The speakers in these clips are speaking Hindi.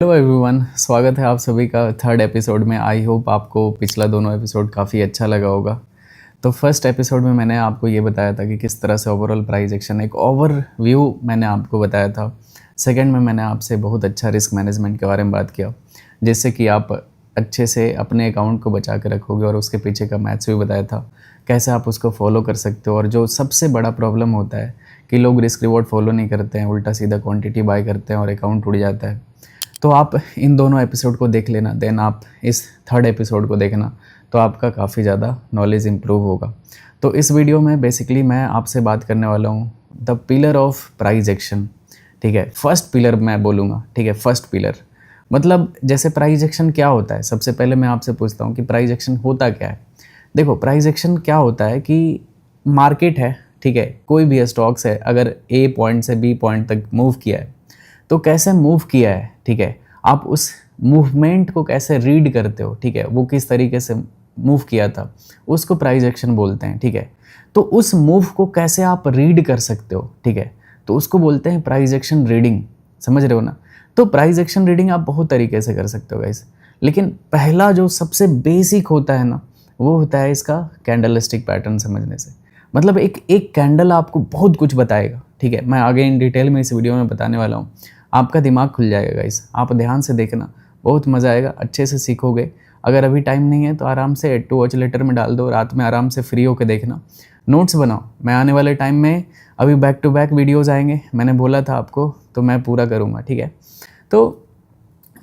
हेलो एवरीवन, स्वागत है आप सभी का थर्ड एपिसोड में। आई होप आपको पिछला दोनों एपिसोड काफ़ी अच्छा लगा होगा। तो फर्स्ट एपिसोड में मैंने आपको ये बताया था कि किस तरह से ओवरऑल प्राइस एक्शन, एक ओवरव्यू मैंने आपको बताया था। सेकंड में मैंने आपसे बहुत अच्छा रिस्क मैनेजमेंट के बारे में बात किया, जिससे कि आप अच्छे से अपने अकाउंट को बचा के रखोगे, और उसके पीछे का मैथ्स भी बताया था कैसे आप उसको फॉलो कर सकते हो। और जो सबसे बड़ा प्रॉब्लम होता है कि लोग रिस्क रिवॉर्ड फॉलो नहीं करते हैं, उल्टा सीधा क्वांटिटी बाय करते हैं और अकाउंट उड़ जाता है। तो आप इन दोनों एपिसोड को देख लेना, देन आप इस थर्ड एपिसोड को देखना, तो आपका काफ़ी ज़्यादा नॉलेज इम्प्रूव होगा। तो इस वीडियो में बेसिकली मैं आपसे बात करने वाला हूँ the pillar of price action. ठीक है, फर्स्ट पिलर मैं बोलूँगा। ठीक है, फर्स्ट पिलर मतलब जैसे प्राइस एक्शन क्या होता है। सबसे पहले मैं आपसे पूछता हूँ कि प्राइस एक्शन होता क्या है। देखो, प्राइस एक्शन क्या होता है कि मार्केट है, ठीक है, कोई भी स्टॉक्स है, अगर ए पॉइंट से बी पॉइंट तक मूव किया है तो कैसे मूव किया है, ठीक है, आप उस मूवमेंट को कैसे रीड करते हो, ठीक है, वो किस तरीके से मूव किया था, उसको प्राइस एक्शन बोलते हैं। ठीक है, तो उस मूव को कैसे आप रीड कर सकते हो, ठीक है, तो उसको बोलते हैं प्राइस एक्शन रीडिंग। समझ रहे हो ना। तो प्राइस एक्शन रीडिंग आप बहुत तरीके से कर सकते हो गाइस, लेकिन पहला जो सबसे बेसिक होता है ना, वो होता है इसका कैंडलस्टिक पैटर्न समझने से। मतलब एक एक कैंडल आपको बहुत कुछ बताएगा। ठीक है, मैं आगे इन डिटेल में इस वीडियो में बताने वाला हूँ। आपका दिमाग खुल जाएगा गाइस, आप ध्यान से देखना, बहुत मज़ा आएगा, अच्छे से सीखोगे। अगर अभी टाइम नहीं है तो आराम से एड टू वॉच लेटर में डाल दो, रात में आराम से फ्री होकर देखना, नोट्स बनाओ। मैं आने वाले टाइम में अभी बैक टू बैक वीडियोज़ आएंगे, मैंने बोला था आपको, तो मैं पूरा करूँगा। ठीक है, तो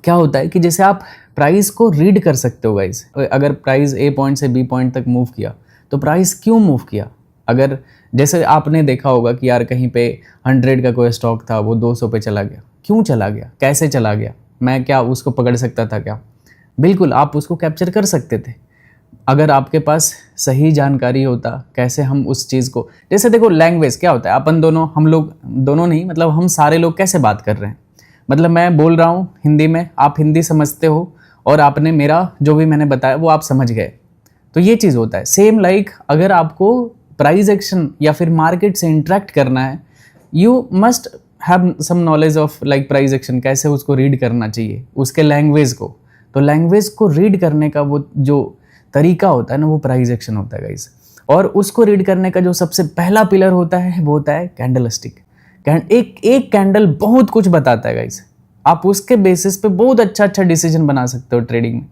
क्या होता है कि जैसे आप प्राइस को रीड कर सकते हो गाइस। अगर प्राइस ए पॉइंट से बी पॉइंट तक मूव किया तो प्राइस क्यों मूव किया। अगर जैसे आपने देखा होगा कि यार कहीं पे 100 का कोई स्टॉक था, वो 200 पे चला गया, क्यों चला गया, कैसे चला गया, मैं क्या उसको पकड़ सकता था क्या? बिल्कुल, आप उसको कैप्चर कर सकते थे अगर आपके पास सही जानकारी होता। कैसे हम उस चीज़ को, जैसे देखो लैंग्वेज क्या होता है, अपन दोनों, हम लोग दोनों नहीं, मतलब हम सारे लोग कैसे बात कर रहे हैं। मतलब मैं बोल रहा हूँ हिंदी में, आप हिंदी समझते हो, और आपने मेरा जो भी मैंने बताया वो आप समझ गए। तो ये चीज़ होता है सेम लाइक अगर आपको प्राइस एक्शन या फिर मार्केट से इंटरेक्ट करना है, you must have some knowledge of like price action, कैसे उसको रीड करना चाहिए, उसके लैंग्वेज को। तो लैंग्वेज को रीड करने का वो जो तरीका होता है ना, वो प्राइस एक्शन होता है गाइस। और उसको रीड करने का जो सबसे पहला पिलर होता है वो होता है कैंडल स्टिक। एक एक कैंडल बहुत कुछ बताता है गाइस, आप उसके बेसिस पे बहुत अच्छा अच्छा डिसीजन बना सकते हो ट्रेडिंग में।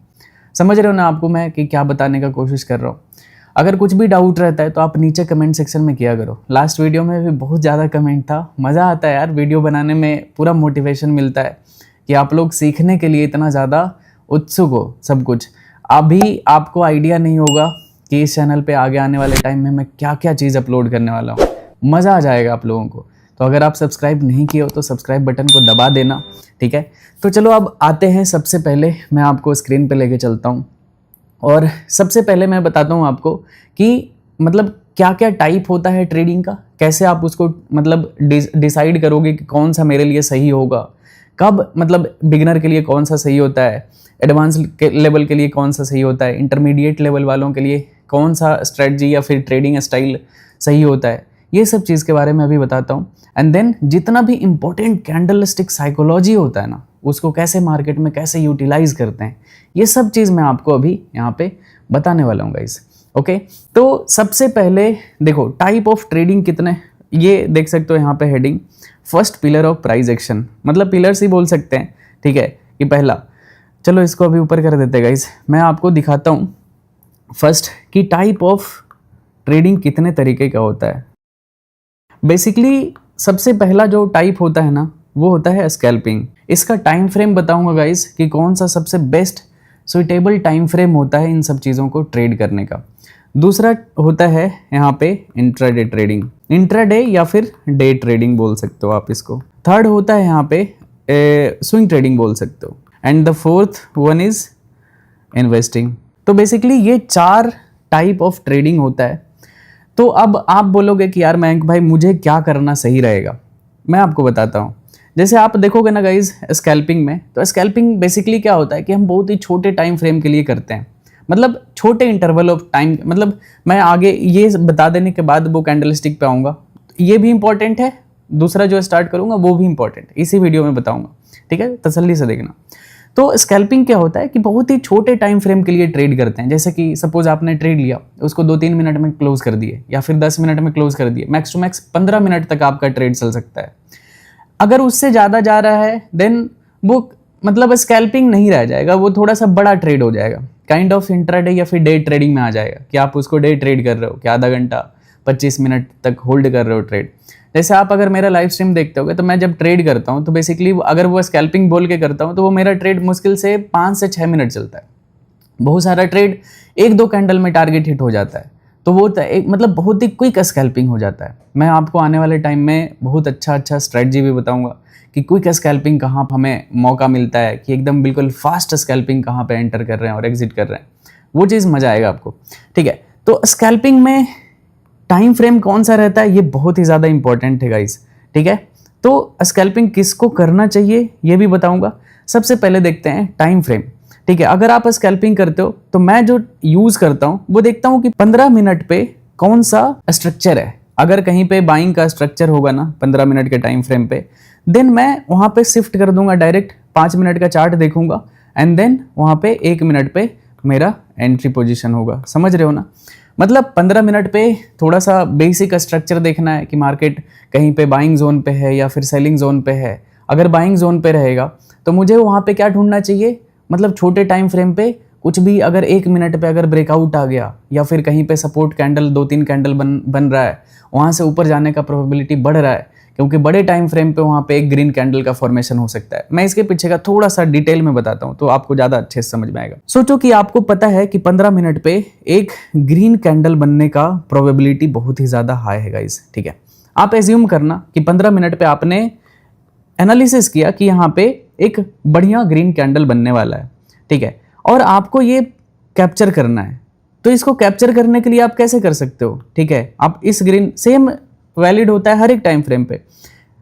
समझ रहे हो ना आपको मैं कि क्या बताने का कोशिश कर रहा हूँ। अगर कुछ भी डाउट रहता है तो आप नीचे कमेंट सेक्शन में किया करो। लास्ट वीडियो में भी बहुत ज़्यादा कमेंट था, मज़ा आता है यार वीडियो बनाने में, पूरा मोटिवेशन मिलता है कि आप लोग सीखने के लिए इतना ज़्यादा उत्सुक हो सब कुछ। अभी आपको आइडिया नहीं होगा कि इस चैनल पे आगे आने वाले टाइम में मैं क्या क्या चीज़ अपलोड करने वाला हूँ, मज़ा आ जाएगा आप लोगों को। तो अगर आप सब्सक्राइब नहीं किए हो तो सब्सक्राइब बटन को दबा देना। ठीक है, तो चलो अब आते हैं। सबसे पहले मैं आपको स्क्रीन पे लेके चलता हूँ, और सबसे पहले मैं बताता हूँ आपको कि मतलब क्या क्या टाइप होता है ट्रेडिंग का, कैसे आप उसको मतलब डिसाइड करोगे कि कौन सा मेरे लिए सही होगा, कब मतलब बिगिनर के लिए कौन सा सही होता है, एडवांस लेवल के लिए कौन सा सही होता है, इंटरमीडिएट लेवल वालों के लिए कौन सा स्ट्रेटजी या फिर ट्रेडिंग स्टाइल सही होता है। ये सब चीज़ के बारे में अभी बताता हूँ। एंड देन जितना भी इंपॉर्टेंट कैंडलस्टिक साइकोलॉजी होता है ना, उसको कैसे मार्केट में कैसे यूटिलाइज करते हैं, ये सब चीज़ मैं आपको अभी यहाँ पे बताने वाला हूँ गाइस। ओके, तो सबसे पहले देखो टाइप ऑफ ट्रेडिंग कितने, ये देख सकते हो यहाँ पे heading, first pillar of price action, मतलब पिलर्स ही बोल सकते हैं। ठीक है, कि पहला, चलो इसको अभी ऊपर कर देते हैं गाइस, मैं आपको दिखाता हूँ फर्स्ट कि टाइप ऑफ ट्रेडिंग कितने तरीके का होता है। बेसिकली सबसे पहला जो टाइप होता है ना, वो होता है स्कैल्पिंग। इसका टाइम फ्रेम बताऊंगा गाइस कि कौन सा सबसे बेस्ट सुइटेबल टाइम फ्रेम होता है इन सब चीज़ों को ट्रेड करने का। दूसरा होता है यहाँ पे इंट्राडे ट्रेडिंग, इंट्राडे या फिर डे ट्रेडिंग बोल सकते हो आप इसको। थर्ड होता है यहाँ पे स्विंग ट्रेडिंग बोल सकते हो, and the fourth one is investing. तो बेसिकली ये 4 टाइप ऑफ ट्रेडिंग होता है। तो अब आप बोलोगे कि यार मयंक भाई मुझे क्या करना सही रहेगा, मैं आपको बताता हूँ। जैसे आप देखोगे ना गाइज स्कैल्पिंग में, तो स्कैल्पिंग बेसिकली क्या होता है कि हम बहुत ही छोटे टाइम फ्रेम के लिए करते हैं, मतलब छोटे इंटरवल ऑफ टाइम। मतलब मैं आगे ये बता देने के बाद वो कैंडलस्टिक पे आऊँगा, ये भी इंपॉर्टेंट है दूसरा जो स्टार्ट करूंगा वो भी इंपॉर्टेंट, इसी वीडियो में बताऊंगा, ठीक है, तसल्ली से देखना। तो स्कैल्पिंग क्या होता है कि बहुत ही छोटे टाइम फ्रेम के लिए ट्रेड करते हैं। जैसे कि सपोज आपने ट्रेड लिया, उसको 2-3 मिनट में क्लोज कर दिए या फिर 10 मिनट में क्लोज कर दिए, मैक्स टू मैक्स 15 मिनट तक आपका ट्रेड चल सकता है। अगर उससे ज़्यादा जा रहा है देन वो मतलब स्कैल्पिंग नहीं रह जाएगा, वो थोड़ा सा बड़ा ट्रेड हो जाएगा, काइंड ऑफ इंट्राडे या फिर डे ट्रेडिंग में आ जाएगा कि आप उसको डे ट्रेड कर रहे हो कि आधा घंटा 25 मिनट तक होल्ड कर रहे हो ट्रेड। जैसे आप अगर मेरा लाइव स्ट्रीम देखते होगे तो मैं जब ट्रेड करता हूँ तो बेसिकली अगर वो स्कैल्पिंग बोल के करता हूँ तो वो मेरा ट्रेड मुश्किल से 5 से 6 मिनट चलता है। बहुत सारा ट्रेड 1-2 कैंडल में टारगेट हिट हो जाता है, तो वो एक मतलब बहुत ही क्विक स्कैल्पिंग हो जाता है। मैं आपको आने वाले टाइम में बहुत अच्छा स्ट्रेटजी भी बताऊंगा कि क्विक स्कैल्पिंग कहाँ पर हमें मौका मिलता है, कि एकदम बिल्कुल फास्ट स्कैल्पिंग कहाँ पे एंटर कर रहे हैं और एग्जिट कर रहे हैं, वो चीज़ मज़ा आएगा आपको, ठीक है। तो स्कैल्पिंग में टाइम फ्रेम कौन सा रहता है ये बहुत ही ज़्यादा इंपॉर्टेंट है गाइस, ठीक है। तो स्कैल्पिंग किसको करना चाहिए ये भी बताऊंगा। सबसे पहले देखते हैं टाइम फ्रेम, ठीक है। अगर आप स्कैल्पिंग करते हो तो मैं जो यूज़ करता हूँ वो देखता हूँ कि 15 मिनट पे कौन सा स्ट्रक्चर है। अगर कहीं पे बाइंग का स्ट्रक्चर होगा ना 15 मिनट के टाइम फ्रेम पे, देन मैं वहाँ पे शिफ्ट कर दूंगा, डायरेक्ट 5 मिनट का चार्ट देखूंगा एंड देन वहाँ पे 1 मिनट पे मेरा एंट्री पोजीशन होगा। समझ रहे हो ना, मतलब 15 मिनट पे थोड़ा सा बेसिक स्ट्रक्चर देखना है कि मार्केट कहीं पे बाइंग जोन पे है या फिर सेलिंग जोन पे है। अगर बाइंग जोन पे रहेगा तो मुझे वहाँ पे क्या ढूंढना चाहिए, मतलब छोटे टाइम फ्रेम पे कुछ भी अगर 1 मिनट पे अगर ब्रेकआउट आ गया या फिर कहीं पे सपोर्ट कैंडल 2-3 कैंडल बन रहा है, वहाँ से ऊपर जाने का प्रोबेबिलिटी बढ़ रहा है, क्योंकि बड़े टाइम फ्रेम पे वहाँ पे एक ग्रीन कैंडल का फॉर्मेशन हो सकता है। मैं इसके पीछे का थोड़ा सा डिटेल में बताता हूँ तो आपको ज़्यादा अच्छे से समझ में आएगा। सोचो कि आपको पता है कि 15 मिनट पे एक ग्रीन कैंडल बनने का प्रोबेबिलिटी बहुत ही ज़्यादा हाई है गाइस, ठीक है। आप एज्यूम करना कि 15 मिनट पे आपने एनालिसिस किया कि यहाँ पे एक बढ़िया ग्रीन कैंडल बनने वाला है, ठीक है, और आपको ये कैप्चर करना है। तो इसको कैप्चर करने के लिए आप कैसे कर सकते हो, ठीक है। आप इस ग्रीन सेम वैलिड होता है हर एक टाइम फ्रेम पे।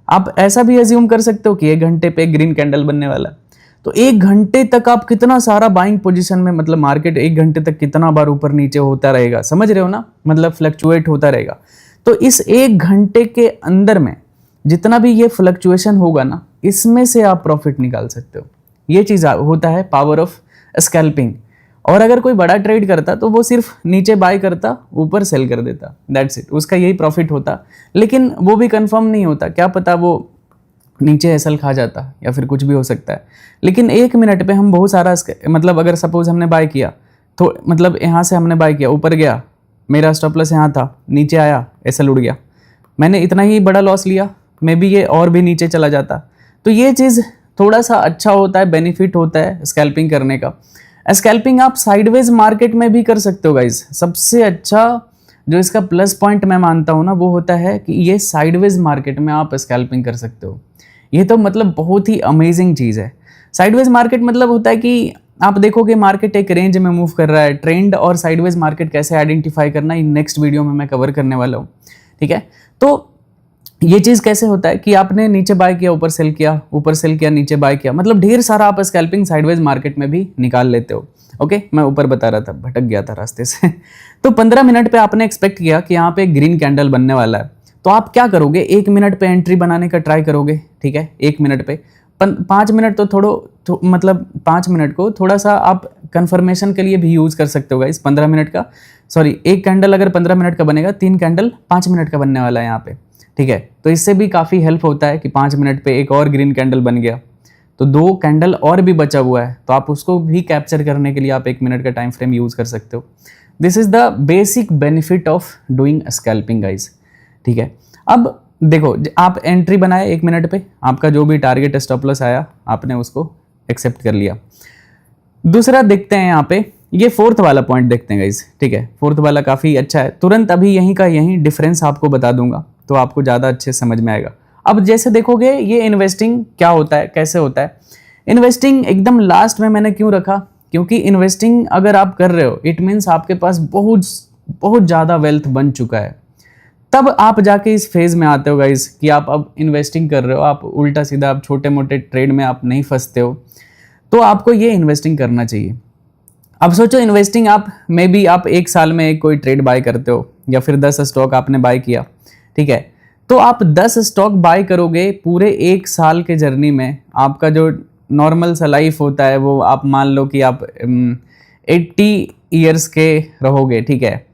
आप ऐसा भी एज्यूम कर सकते हो कि 1 घंटे पे ग्रीन कैंडल बनने वाला, तो 1 घंटे तक आप कितना सारा बाइंग पोजीशन में, मतलब मार्केट 1 घंटे तक कितना बार ऊपर नीचे होता रहेगा, समझ रहे हो ना, मतलब फ्लक्चुएट होता रहेगा। तो इस 1 घंटे के अंदर में जितना भी ये फ्लक्चुएशन होगा ना, इसमें से आप प्रॉफिट निकाल सकते हो। ये चीज़ होता है पावर ऑफ स्कैल्पिंग। और अगर कोई बड़ा ट्रेड करता तो वो सिर्फ नीचे बाय करता, ऊपर सेल कर देता, दैट्स इट, उसका यही प्रॉफिट होता। लेकिन वो भी कंफर्म नहीं होता, क्या पता वो नीचे एसएल खा जाता या फिर कुछ भी हो सकता है। लेकिन 1 मिनट पे हम बहुत सारा मतलब अगर सपोज हमने बाय किया तो मतलब यहाँ से हमने बाय किया, ऊपर गया, मेरा स्टॉप लॉस यहाँ था, नीचे आया, एसएल उड़ गया, मैंने इतना ही बड़ा लॉस लिया, मे बी ये और भी नीचे चला जाता। तो ये चीज़ थोड़ा सा अच्छा होता है, बेनिफिट होता है स्कैल्पिंग करने का। स्कैल्पिंग आप साइडवेज मार्केट में भी कर सकते हो गाइज। सबसे अच्छा जो इसका प्लस पॉइंट मैं मानता हूँ ना वो होता है कि ये साइडवेज मार्केट में आप स्कैल्पिंग कर सकते हो। ये तो मतलब बहुत ही अमेजिंग चीज़ है। साइडवेज मार्केट मतलब होता है कि आप देखोगे मार्केट एक रेंज में मूव कर रहा है। ट्रेंड और साइडवेज मार्केट कैसे आइडेंटिफाई करना है नेक्स्ट वीडियो में मैं कवर करने वाला हूँ, ठीक है। तो ये चीज़ कैसे होता है कि आपने नीचे बाय किया, ऊपर सेल किया, ऊपर सेल किया, नीचे बाय किया, मतलब ढेर सारा आप स्कैल्पिंग साइडवेज मार्केट में भी निकाल लेते हो। ओके, मैं ऊपर बता रहा था, भटक गया था रास्ते से। तो 15 मिनट पे आपने एक्सपेक्ट किया कि यहाँ पे ग्रीन कैंडल बनने वाला है, तो आप क्या करोगे, 1 मिनट पे एंट्री बनाने का ट्राई करोगे, ठीक है। 1 मिनट पे 5 मिनट तो मतलब 5 मिनट को थोड़ा सा आप कंफर्मेशन के लिए भी यूज़ कर सकते हो गाइस। 15 मिनट का, सॉरी, एक कैंडल अगर 15 मिनट का बनेगा, 3 कैंडल 5 मिनट का बनने वाला है यहाँ पे, ठीक है। तो इससे भी काफ़ी हेल्प होता है कि 5 मिनट पे एक और ग्रीन कैंडल बन गया, तो 2 कैंडल और भी बचा हुआ है, तो आप उसको भी कैप्चर करने के लिए आप 1 मिनट का टाइम फ्रेम यूज़ कर सकते हो। This is the basic benefit of doing scalping guys, ठीक है। अब देखो, आप एंट्री बनाए 1 मिनट पे, आपका जो भी टारगेट स्टॉप लॉस आया आपने उसको एक्सेप्ट कर लिया। दूसरा देखते हैं यहाँ पे, ये 4th वाला पॉइंट देखते हैं गाइज, ठीक है। 4th वाला काफ़ी अच्छा है, तुरंत अभी यहीं का यहीं डिफरेंस आपको बता दूंगा तो आपको ज़्यादा अच्छे समझ में आएगा। अब जैसे देखोगे ये इन्वेस्टिंग क्या होता है, कैसे होता है। इन्वेस्टिंग एकदम लास्ट में मैंने क्यों रखा, क्योंकि इन्वेस्टिंग अगर आप कर रहे हो इट मीन्स आपके पास बहुत ज़्यादा वेल्थ बन चुका है। तब आप जाके इस फेज़ में आते हो गाइज कि आप अब इन्वेस्टिंग कर रहे हो, आप उल्टा सीधा आप छोटे मोटे ट्रेड में आप नहीं फंसते हो, तो आपको ये इन्वेस्टिंग करना चाहिए। अब सोचो इन्वेस्टिंग आप मे बी आप 1 साल में एक कोई ट्रेड बाय करते हो या फिर 10 स्टॉक आपने बाय किया, ठीक है। तो आप 10 स्टॉक बाय करोगे पूरे 1 साल के जर्नी में, आपका जो नॉर्मल सा लाइफ होता है वो आप मान लो कि आप 80 ईयर्स के रहोगे, ठीक है।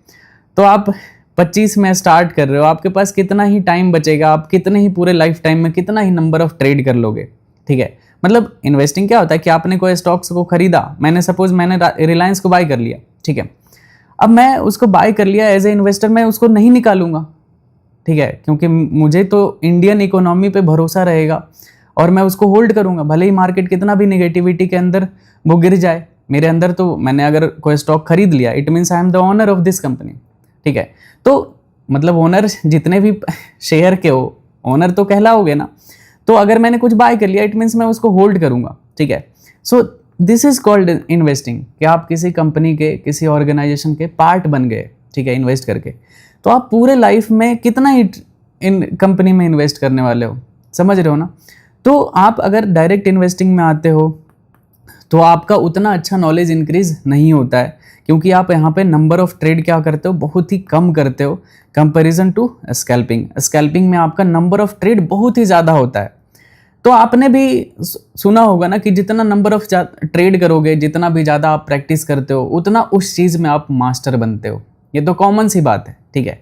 तो आप 25 में स्टार्ट कर रहे हो, आपके पास कितना ही टाइम बचेगा, आप कितने ही पूरे लाइफ टाइम में कितना ही नंबर ऑफ ट्रेड कर लोगे, ठीक है। मतलब इन्वेस्टिंग क्या होता है कि आपने कोई स्टॉक्स को खरीदा, मैंने रिलायंस को बाय कर लिया, ठीक है। अब मैं उसको बाय कर लिया एज ए इन्वेस्टर, मैं उसको नहीं निकालूंगा, ठीक है, क्योंकि मुझे तो इंडियन इकोनॉमी पे भरोसा रहेगा और मैं उसको होल्ड करूंगा, भले ही मार्केट कितना भी नेगेटिविटी के अंदर वो गिर जाए, मेरे अंदर तो मैंने अगर कोई स्टॉक खरीद लिया, it means I am the owner of this company, ठीक है। तो मतलब ओनर जितने भी शेयर के हो, ओनर तो कहलाओगे ना। तो अगर मैंने कुछ बाय कर लिया, इट मीन्स मैं उसको होल्ड करूंगा, ठीक है। So this is called investing, कि आप किसी कंपनी के, किसी ऑर्गेनाइजेशन के पार्ट बन गए, ठीक है, इन्वेस्ट करके। तो आप पूरे लाइफ में कितना ही इन कंपनी में इन्वेस्ट करने वाले हो, समझ रहे हो ना। तो आप अगर डायरेक्ट इन्वेस्टिंग में आते हो तो आपका उतना अच्छा नॉलेज इंक्रीज नहीं होता है, क्योंकि आप यहाँ पे नंबर ऑफ ट्रेड क्या करते हो, बहुत ही कम करते हो कंपैरिजन टू स्कैल्पिंग। स्कैल्पिंग में आपका नंबर ऑफ ट्रेड बहुत ही ज़्यादा होता है। तो आपने भी सुना होगा ना कि जितना नंबर ऑफ ट्रेड करोगे, जितना भी ज़्यादा आप प्रैक्टिस करते हो, उतना उस चीज़ में आप मास्टर बनते हो। ये तो कॉमन सी बात है, ठीक है।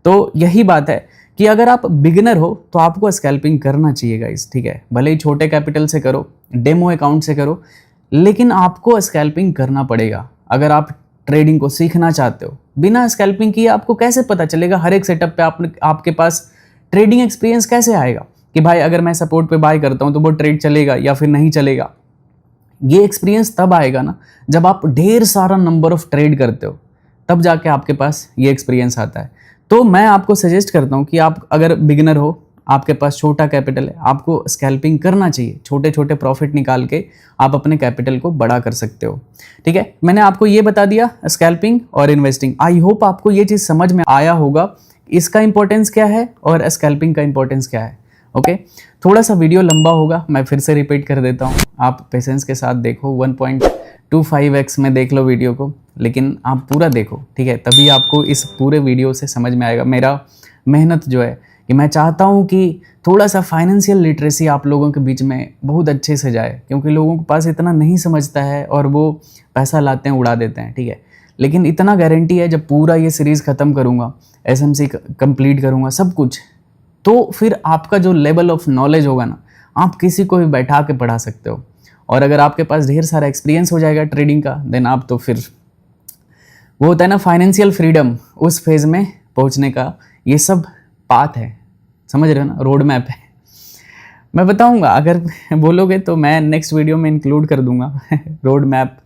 तो यही बात है कि अगर आप बिगिनर हो तो आपको स्कैल्पिंग करना चाहिए गाइस, ठीक है। भले ही छोटे कैपिटल से करो, डेमो अकाउंट से करो, लेकिन आपको स्कैल्पिंग करना पड़ेगा अगर आप ट्रेडिंग को सीखना चाहते हो। बिना स्कैल्पिंग किए आपको कैसे पता चलेगा हर एक सेटअप पे आपके पास ट्रेडिंग एक्सपीरियंस कैसे आएगा कि भाई अगर मैं सपोर्ट पे बाय करता हूँ तो वो ट्रेड चलेगा या फिर नहीं चलेगा। ये एक्सपीरियंस तब आएगा ना जब आप ढेर सारा नंबर ऑफ ट्रेड करते हो, तब जाके आपके पास ये एक्सपीरियंस आता है। तो मैं आपको सजेस्ट करता हूँ कि आप अगर बिगिनर हो, आपके पास छोटा कैपिटल है, आपको स्कैल्पिंग करना चाहिए। छोटे छोटे प्रॉफिट निकाल के आप अपने कैपिटल को बड़ा कर सकते हो, ठीक है। मैंने आपको ये बता दिया स्कैल्पिंग और इन्वेस्टिंग। आई होप आपको ये चीज़ समझ में आया होगा, इसका इंपॉर्टेंस क्या है और स्कैल्पिंग का इंपॉर्टेंस क्या है। ओके, थोड़ा सा वीडियो लंबा होगा, मैं फिर से रिपीट कर देता हूँ, आप पेशेंस के साथ देखो। 1.25x में देख लो वीडियो को, लेकिन आप पूरा देखो, ठीक है, तभी आपको इस पूरे वीडियो से समझ में आएगा। मेरा मेहनत जो है कि मैं चाहता हूँ कि थोड़ा सा फाइनेंशियल लिटरेसी आप लोगों के बीच में बहुत अच्छे से जाए, क्योंकि लोगों के पास इतना नहीं समझता है और वो पैसा लाते हैं, उड़ा देते हैं, ठीक है। लेकिन इतना गारंटी है, जब पूरा ये सीरीज़ ख़त्म करूँगा, SMC कंप्लीट करूँगा, सब कुछ, तो फिर आपका जो लेवल ऑफ नॉलेज होगा ना, आप किसी को भी बैठा के पढ़ा सकते हो। और अगर आपके पास ढेर सारा एक्सपीरियंस हो जाएगा ट्रेडिंग का, देन आप तो फिर वो होता है ना फाइनेंशियल फ्रीडम, उस फेज़ में पहुंचने का ये सब पाथ है, समझ रहे हो ना, रोड मैप है। मैं बताऊंगा, अगर बोलोगे तो मैं नेक्स्ट वीडियो में इंक्लूड कर दूंगा road map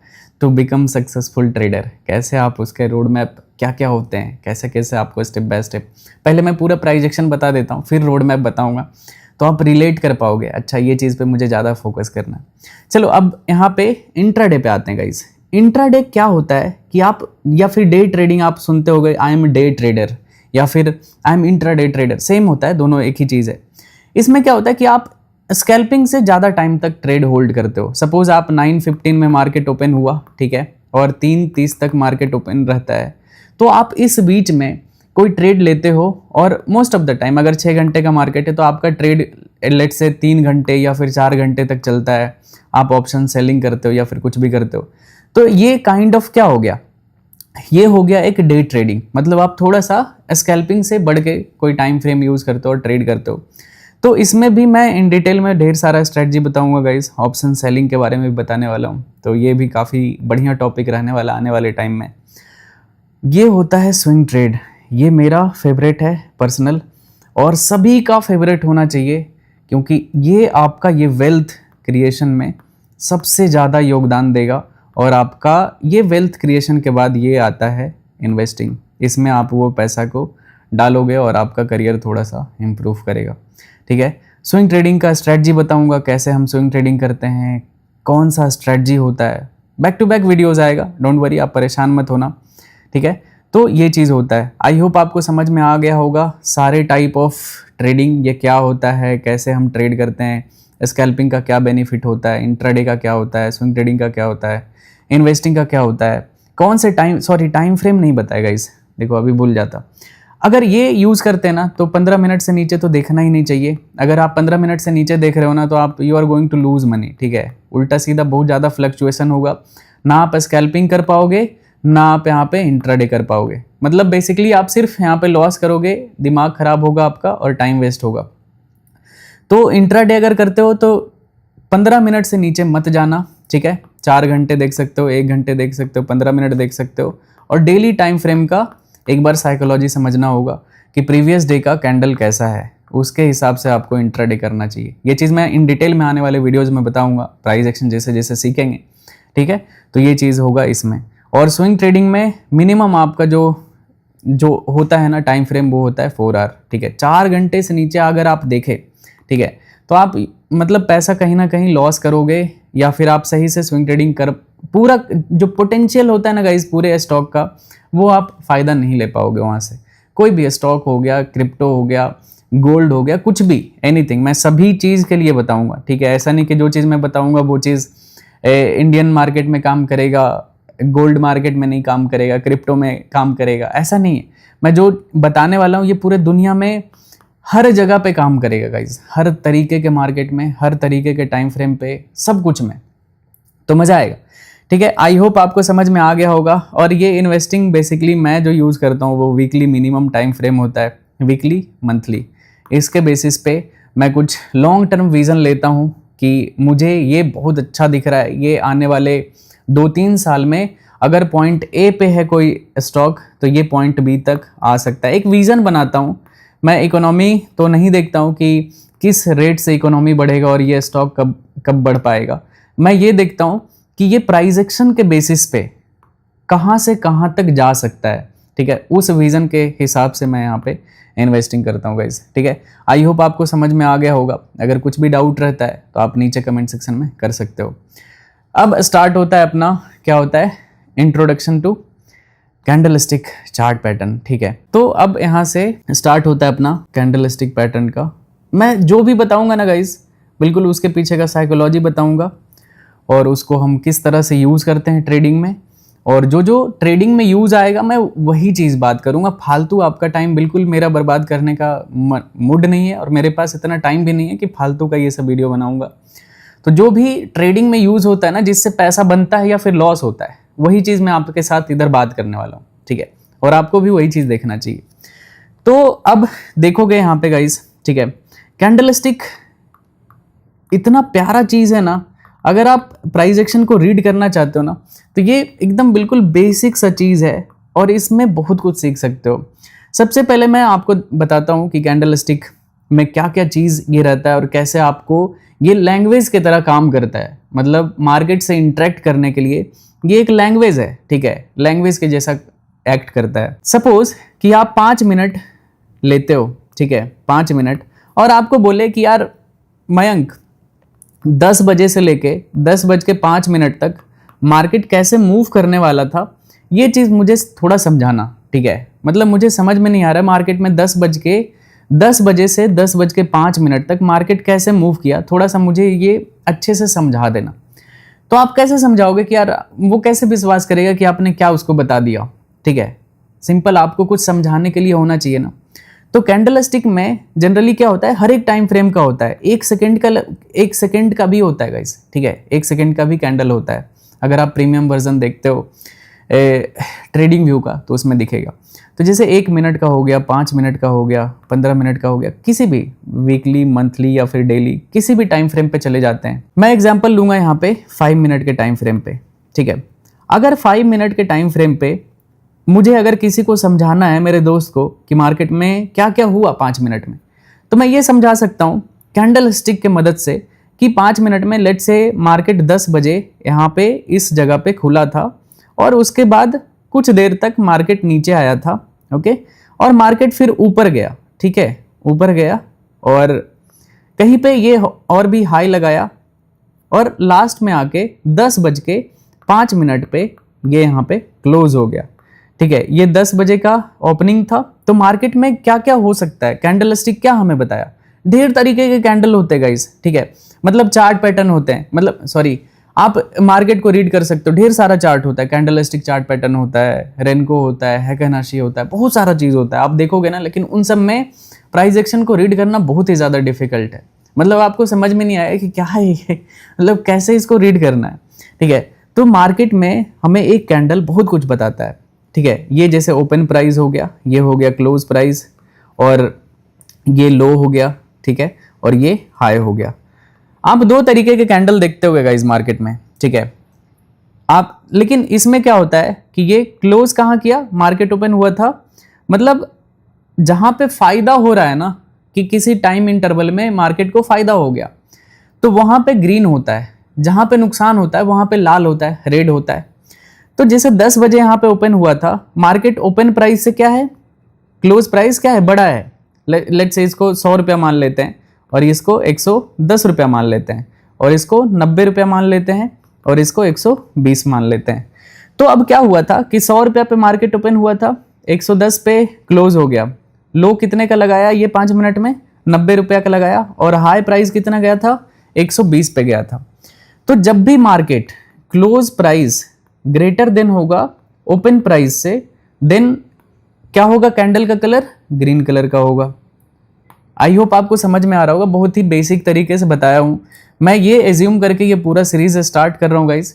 to become successful trader. कैसे आप उसके रोड मैप क्या क्या होते हैं, कैसे कैसे आपको स्टेप बाय स्टेप, पहले मैं पूरा प्राइस एक्शन बता देता हूँ, फिर रोड मैप बताऊँगा, तो आप रिलेट कर पाओगे। अच्छा, ये चीज़ पे मुझे ज़्यादा फोकस करना है। चलो अब यहाँ पे इंट्राडे पे आते हैं गाइस। इंट्राडे क्या होता है कि आप, या फिर डे ट्रेडिंग आप सुनते होगे, आई एम डे ट्रेडर या फिर I am intraday trader, same होता है, दोनों एक ही चीज़ है। इसमें क्या होता है कि आप स्कैल्पिंग से ज़्यादा टाइम तक ट्रेड होल्ड करते हो। सपोज आप 9:15 में मार्केट ओपन हुआ, ठीक है, और 3:30 तक मार्केट ओपन रहता है, तो आप इस बीच में कोई ट्रेड लेते हो और मोस्ट ऑफ द टाइम अगर 6 घंटे का मार्केट है तो आपका ट्रेड लेट से 3 घंटे या फिर 4 घंटे तक चलता है। आप ऑप्शन सेलिंग करते हो या फिर कुछ भी करते हो, तो ये काइंड ऑफ क्या हो गया, ये हो गया एक डे ट्रेडिंग। मतलब आप थोड़ा सा स्कैल्पिंग से बढ़ के कोई टाइम फ्रेम यूज़ करते हो और ट्रेड करते हो। तो इसमें भी मैं इन डिटेल में ढेर सारा स्ट्रेटजी बताऊंगा गाइस, ऑप्शन सेलिंग के बारे में भी बताने वाला हूँ, तो ये भी काफ़ी बढ़िया टॉपिक रहने वाला आने वाले टाइम में। ये होता है स्विंग ट्रेड, ये मेरा फेवरेट है पर्सनल, और सभी का फेवरेट होना चाहिए, क्योंकि ये आपका ये वेल्थ क्रिएशन में सबसे ज़्यादा योगदान देगा। और आपका ये वेल्थ क्रिएशन के बाद ये आता है इन्वेस्टिंग, इसमें आप वो पैसा को डालोगे और आपका करियर थोड़ा सा इम्प्रूव करेगा, ठीक है। स्विंग ट्रेडिंग का स्ट्रेटजी बताऊंगा, कैसे हम स्विंग ट्रेडिंग करते हैं, कौन सा स्ट्रेटजी होता है, बैक टू बैक वीडियोज़ आएगा, डोंट वरी, आप परेशान मत होना, ठीक है। तो ये चीज़ होता है। आई होप आपको समझ में आ गया होगा सारे टाइप ऑफ ट्रेडिंग, ये क्या होता है, कैसे हम ट्रेड करते हैं, स्कैल्पिंग का क्या बेनिफिट होता है, इंट्राडे का क्या होता है, स्विंग ट्रेडिंग का क्या होता है, इन्वेस्टिंग का क्या होता है, कौन से टाइम फ्रेम नहीं बताएगा इस, देखो अभी भूल जाता। अगर ये यूज़ करते हैं ना तो 15 मिनट से नीचे तो देखना ही नहीं चाहिए। अगर आप 15 मिनट से नीचे देख रहे हो ना तो आप you are going to lose money, ठीक है। उल्टा सीधा बहुत ज़्यादा फ्लक्चुएशन होगा, ना आप स्कैल्पिंग कर पाओगे, ना आप यहाँ पे इंट्राडे कर पाओगे। मतलब बेसिकली आप सिर्फ यहाँ पे लॉस करोगे, दिमाग खराब होगा आपका और टाइम वेस्ट होगा। तो इंट्राडे अगर करते हो तो 15 मिनट से नीचे मत जाना, ठीक है। 4 घंटे देख सकते हो, 1 घंटे देख सकते हो, 15 मिनट देख सकते हो। और डेली टाइम फ्रेम का एक बार साइकोलॉजी समझना होगा कि प्रीवियस डे का कैंडल कैसा है, उसके हिसाब से आपको इंट्राडे करना चाहिए। ये चीज़ मैं इन डिटेल में आने वाले वीडियोज़ में बताऊंगा, प्राइस एक्शन जैसे जैसे सीखेंगे, ठीक है। तो ये चीज़ होगा इसमें। और स्विंग ट्रेडिंग में मिनिमम आपका जो होता है ना टाइम फ्रेम, वो होता है 4 आवर, ठीक है। 4 घंटे से नीचे अगर आप देखें, ठीक है, तो आप मतलब पैसा कहीं ना कहीं लॉस करोगे, या फिर आप सही से स्विंग ट्रेडिंग कर पूरा जो पोटेंशियल होता है ना गाइस पूरे स्टॉक का, वो आप फ़ायदा नहीं ले पाओगे वहाँ से। कोई भी स्टॉक हो गया, क्रिप्टो हो गया, गोल्ड हो गया, कुछ भी, एनीथिंग, मैं सभी चीज़ के लिए बताऊंगा, ठीक है। ऐसा नहीं कि जो चीज़ मैं बताऊंगा वो चीज़ इंडियन मार्केट में काम करेगा, गोल्ड मार्केट में नहीं काम करेगा, क्रिप्टो में काम करेगा, ऐसा नहीं है। मैं जो बताने वाला हूँ ये पूरे दुनिया में हर जगह पे काम करेगा गाइज, हर तरीके के मार्केट में, हर तरीके के टाइम फ्रेम पे, सब कुछ में। तो मज़ा आएगा, ठीक है। आई होप आपको समझ में आ गया होगा। और ये इन्वेस्टिंग बेसिकली मैं जो यूज़ करता हूँ वो वीकली मिनिमम टाइम फ्रेम होता है, वीकली, मंथली। इसके बेसिस पे मैं कुछ लॉन्ग टर्म विज़न लेता हूँ कि मुझे ये बहुत अच्छा दिख रहा है, ये आने वाले 2-3 साल में अगर पॉइंट ए पे है कोई स्टॉक तो ये पॉइंट बी तक आ सकता है। एक विज़न बनाता हूँ मैं। इकोनॉमी तो नहीं देखता हूँ कि किस रेट से इकोनॉमी बढ़ेगा और ये स्टॉक कब बढ़ पाएगा। मैं ये देखता हूँ कि ये प्राइस एक्शन के बेसिस पे कहाँ से कहाँ तक जा सकता है, ठीक है। उस विज़न के हिसाब से मैं यहाँ पे इन्वेस्टिंग करता हूँ गाइस, ठीक है। आई होप आपको समझ में आ गया होगा। अगर कुछ भी डाउट रहता है तो आप नीचे कमेंट सेक्शन में कर सकते हो। अब स्टार्ट होता है अपना, क्या होता है, introduction to candlestick chart pattern, ठीक है। तो अब यहाँ से स्टार्ट होता है अपना कैंडलस्टिक पैटर्न का। मैं जो भी बताऊंगा ना गाइस, बिल्कुल उसके पीछे का साइकोलॉजी बताऊंगा और उसको हम किस तरह से यूज़ करते हैं ट्रेडिंग में, और जो जो ट्रेडिंग में यूज़ आएगा मैं वही चीज़ बात करूंगा। फालतू आपका टाइम बिल्कुल मेरा बर्बाद करने का मूड नहीं है, और मेरे पास इतना टाइम भी नहीं है कि फालतू का ये सब वीडियो बनाऊंगा। तो जो भी ट्रेडिंग में यूज़ होता है ना, जिससे पैसा बनता है या फिर लॉस होता है, वही चीज़ मैं आपके साथ इधर बात करने वाला हूँ, ठीक है। और आपको भी वही चीज़ देखना चाहिए। तो अब देखोगे यहाँ पे गाइस, ठीक है, कैंडलस्टिक इतना प्यारा चीज़ है ना। अगर आप प्राइस एक्शन को रीड करना चाहते हो ना तो ये एकदम बिल्कुल बेसिक सा चीज़ है, और इसमें बहुत कुछ सीख सकते हो। सबसे पहले मैं आपको बताता हूँ कि कैंडलस्टिक में क्या क्या चीज़ ये रहता है और कैसे आपको ये लैंग्वेज की तरह काम करता है। मतलब मार्केट से इंटरेक्ट करने के लिए ये एक लैंग्वेज है, ठीक है, लैंग्वेज के जैसा एक्ट करता है। सपोज कि आप 5 मिनट लेते हो, ठीक है, 5 मिनट, और आपको बोले कि यार मयंक 10 बजे से लेके 10:05 तक मार्केट कैसे मूव करने वाला था, ये चीज़ मुझे थोड़ा समझाना, ठीक है। मतलब मुझे समझ में नहीं आ रहा है मार्केट में 10 बजे से 10:05 तक मार्केट कैसे मूव किया, थोड़ा सा मुझे ये अच्छे से समझा देना। तो आप कैसे समझाओगे कि यार वो कैसे विश्वास करेगा कि आपने क्या उसको बता दिया, ठीक है। सिंपल आपको कुछ समझाने के लिए होना चाहिए ना। तो कैंडलस्टिक में जनरली क्या होता है, हर एक टाइम फ्रेम का होता है। 1 सेकंड का भी होता है गाइस, ठीक है, 1 सेकंड का भी कैंडल होता है। अगर आप प्रीमियम वर्जन देखते हो ट्रेडिंग व्यू का तो उसमें दिखेगा। तो जैसे 1 मिनट का हो गया, 5 मिनट का हो गया, 15 मिनट का हो गया, किसी भी वीकली, मंथली या फिर डेली किसी भी टाइम फ्रेम पे चले जाते हैं। मैं एग्जांपल लूंगा यहाँ पे 5 मिनट के टाइम फ्रेम पे, ठीक है। अगर 5 मिनट के टाइम फ्रेम पे मुझे अगर किसी को समझाना है, मेरे दोस्त को, कि मार्केट में क्या क्या हुआ 5 मिनट में, तो मैं ये समझा सकता हूँ कैंडल स्टिक के मदद से कि 5 मिनट में लेट से मार्केट 10 बजे यहाँ पे इस जगह पे खुला था, और उसके बाद कुछ देर तक मार्केट नीचे आया था, ओके, और मार्केट फिर ऊपर गया, ठीक है, ऊपर गया और कहीं पे ये और भी हाई लगाया, और लास्ट में आके 10:05 पे ये यहाँ पे क्लोज हो गया, ठीक है। ये 10 बजे का ओपनिंग था। तो मार्केट में क्या क्या हो सकता है, कैंडलस्टिक क्या हमें बताया, ढेर तरीके के कैंडल होते हैं गाइस, ठीक है। मतलब चार्ट पैटर्न होते हैं, मतलब सॉरी, आप मार्केट को रीड कर सकते हो, ढेर सारा चार्ट होता है, कैंडलस्टिक चार्ट पैटर्न होता है, रेनको होता है, हैकेनाशी होता है, बहुत सारा चीज़ होता है, आप देखोगे ना। लेकिन उन सब में प्राइस एक्शन को रीड करना बहुत ही ज़्यादा डिफिकल्ट है। मतलब आपको समझ में नहीं आया कि क्या है ये, मतलब कैसे इसको रीड करना है, ठीक है। तो मार्केट में हमें एक कैंडल बहुत कुछ बताता है, ठीक है। ये जैसे ओपन प्राइस हो गया, ये हो गया क्लोज प्राइस, और ये लो हो गया, ठीक है, और ये हाई हो गया। आप दो तरीके के कैंडल देखते होगे गाइस मार्केट में, ठीक है। आप लेकिन इसमें क्या होता है कि ये क्लोज कहाँ किया, मार्केट ओपन हुआ था, मतलब जहां पे फायदा हो रहा है ना, कि किसी टाइम इंटरवल में मार्केट को फायदा हो गया, तो वहां पे ग्रीन होता है, जहां पे नुकसान होता है वहां पे लाल होता है, रेड होता है। तो जैसे 10 बजे यहाँ पे ओपन हुआ था, मार्केट ओपन प्राइस से क्या है, क्लोज प्राइस क्या है, बड़ा है। लेट्स से इसको 100 रुपया मान लेते हैं, और इसको 110 रुपया मान लेते हैं, और इसको 90 रुपया मान लेते हैं, और इसको 120 मान लेते हैं। तो अब क्या हुआ था कि 100 रुपया पे मार्केट ओपन हुआ था, 110 पे क्लोज हो गया। लो कितने का लगाया ये 5 मिनट में, 90 रुपया का लगाया, और हाई प्राइस कितना गया था, 120 पे गया था। तो जब भी market close price greater than होगा ओपन प्राइस से, देन क्या होगा, कैंडल का कलर ग्रीन कलर का होगा। आई होप आपको समझ में आ रहा होगा, बहुत ही बेसिक तरीके से बताया हूं। मैं ये एज्यूम करके ये पूरा सीरीज स्टार्ट कर रहा हूं गाइस,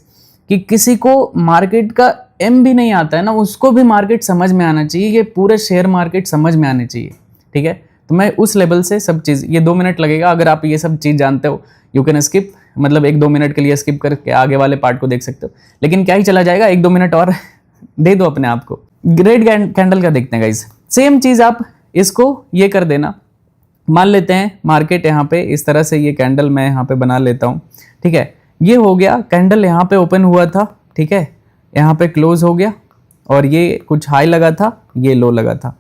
कि किसी को मार्केट का एम भी नहीं आता है ना, उसको भी मार्केट समझ में आना चाहिए, ये पूरे शेयर मार्केट समझ में आने चाहिए, ठीक है। तो मैं उस लेवल से सब चीज़, ये 2 मिनट लगेगा, अगर आप ये सब चीज़ जानते हो यू कैन स्किप, मतलब 1-2 मिनट के लिए स्किप करके आगे वाले पार्ट को देख सकते हो। लेकिन क्या ही चला जाएगा, 1-2 मिनट और दे दो अपने आप को। ग्रेट कैंडल का देखते हैं गाइस, सेम चीज़ आप इसको ये कर देना। मान लेते हैं मार्केट यहाँ पे इस तरह से, ये कैंडल मैं यहाँ पे बना लेता हूँ, ठीक है। ये हो गया कैंडल, यहाँ पे ओपन हुआ था, ठीक है, यहाँ पे क्लोज हो गया, और ये कुछ हाई लगा था, ये लो लगा था।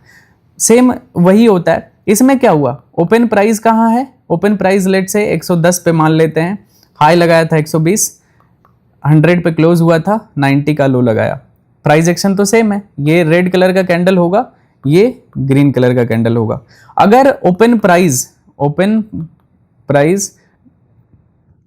सेम वही होता है, इसमें क्या हुआ, ओपन प्राइस कहाँ है, ओपन प्राइस लेट से 110 पे मान लेते हैं, हाई लगाया था 120, 100 पे क्लोज हुआ था, 90 का लो लगाया। प्राइस एक्शन तो सेम है, ये रेड कलर का कैंडल होगा, ये ग्रीन कलर का कैंडल होगा। अगर open price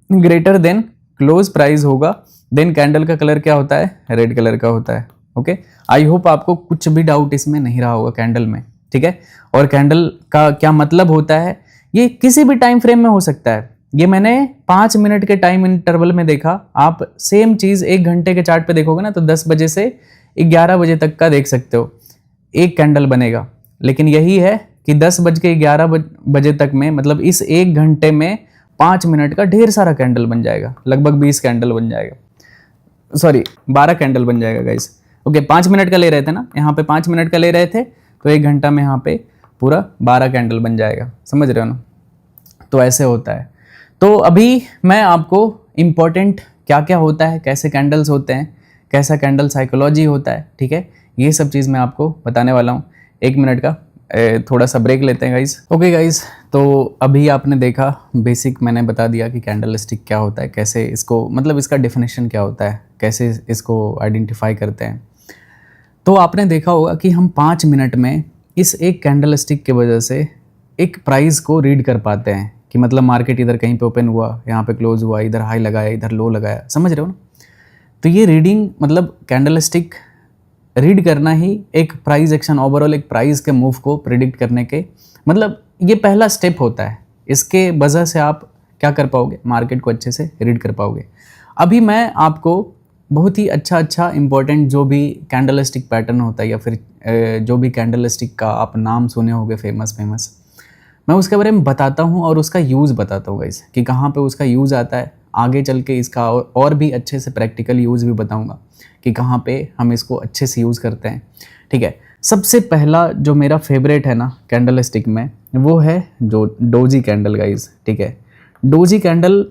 greater than close price होगा, देन कैंडल का कलर क्या होता है, रेड कलर का होता है। ओके, आई होप आपको कुछ भी डाउट इसमें नहीं रहा होगा कैंडल में, ठीक है। और कैंडल का क्या मतलब होता है, ये किसी भी टाइम फ्रेम में हो सकता है। ये मैंने 5 मिनट के टाइम इंटरवल में देखा, आप सेम चीज़ 1 घंटे के चार्ट पे देखोगे ना, तो 10 बजे से 11 बजे तक का देख सकते हो, एक कैंडल बनेगा। लेकिन यही है कि 10 बज के 11 बजे तक में, मतलब इस 1 घंटे में 5 मिनट का ढेर सारा कैंडल बन जाएगा, लगभग 20 कैंडल बन जाएगा, सॉरी 12 कैंडल बन जाएगा गाइस। ओके, 5 मिनट का ले रहे थे ना, यहाँ पे 5 मिनट का ले रहे थे, तो 1 घंटा में यहाँ पे पूरा 12 कैंडल बन जाएगा, समझ रहे हो ना। तो ऐसे होता है। तो अभी मैं आपको इम्पोर्टेंट क्या क्या होता है, कैसे कैंडल्स होते हैं, कैसा कैंडल साइकोलॉजी होता है, ठीक है, ये सब चीज़ मैं आपको बताने वाला हूँ। 1 मिनट का थोड़ा सा ब्रेक लेते हैं गाइस। ओके गाइस, तो अभी आपने देखा, बेसिक मैंने बता दिया कि कैंडल स्टिक क्या होता है, कैसे इसको, मतलब इसका डेफिनेशन क्या होता है, कैसे इसको आइडेंटिफाई करते हैं। तो आपने देखा होगा कि हम 5 मिनट में इस एक कैंडल स्टिक की वजह से एक प्राइस को रीड कर पाते हैं, कि मतलब मार्केट इधर कहीं पे ओपन हुआ, यहाँ पे क्लोज हुआ, इधर हाई लगाया, इधर लो लगाया, समझ रहे हो ना। तो ये रीडिंग, मतलब कैंडल स्टिक रीड करना ही एक प्राइस एक्शन, ओवरऑल एक प्राइस के मूव को प्रिडिक्ट करने के, मतलब ये पहला स्टेप होता है। इसके वजह से आप क्या कर पाओगे, मार्केट को अच्छे से रीड कर पाओगे। अभी मैं आपको बहुत ही अच्छा इंपॉर्टेंट जो भी कैंडल स्टिक पैटर्न होता है, या फिर जो भी कैंडल स्टिक का आप नाम सुने होंगे फेमस, मैं उसके बारे में बताता हूँ और उसका यूज़ बताता हूँ गाइस, कि कहाँ पे उसका यूज़ आता है। आगे चल के इसका और भी अच्छे से प्रैक्टिकल यूज़ भी बताऊँगा कि कहाँ पे हम इसको अच्छे से यूज़ करते हैं, ठीक है। सबसे पहला जो मेरा फेवरेट है ना कैंडल स्टिक में, वो है जो डोजी कैंडल गाइस, ठीक है। डोजी कैंडल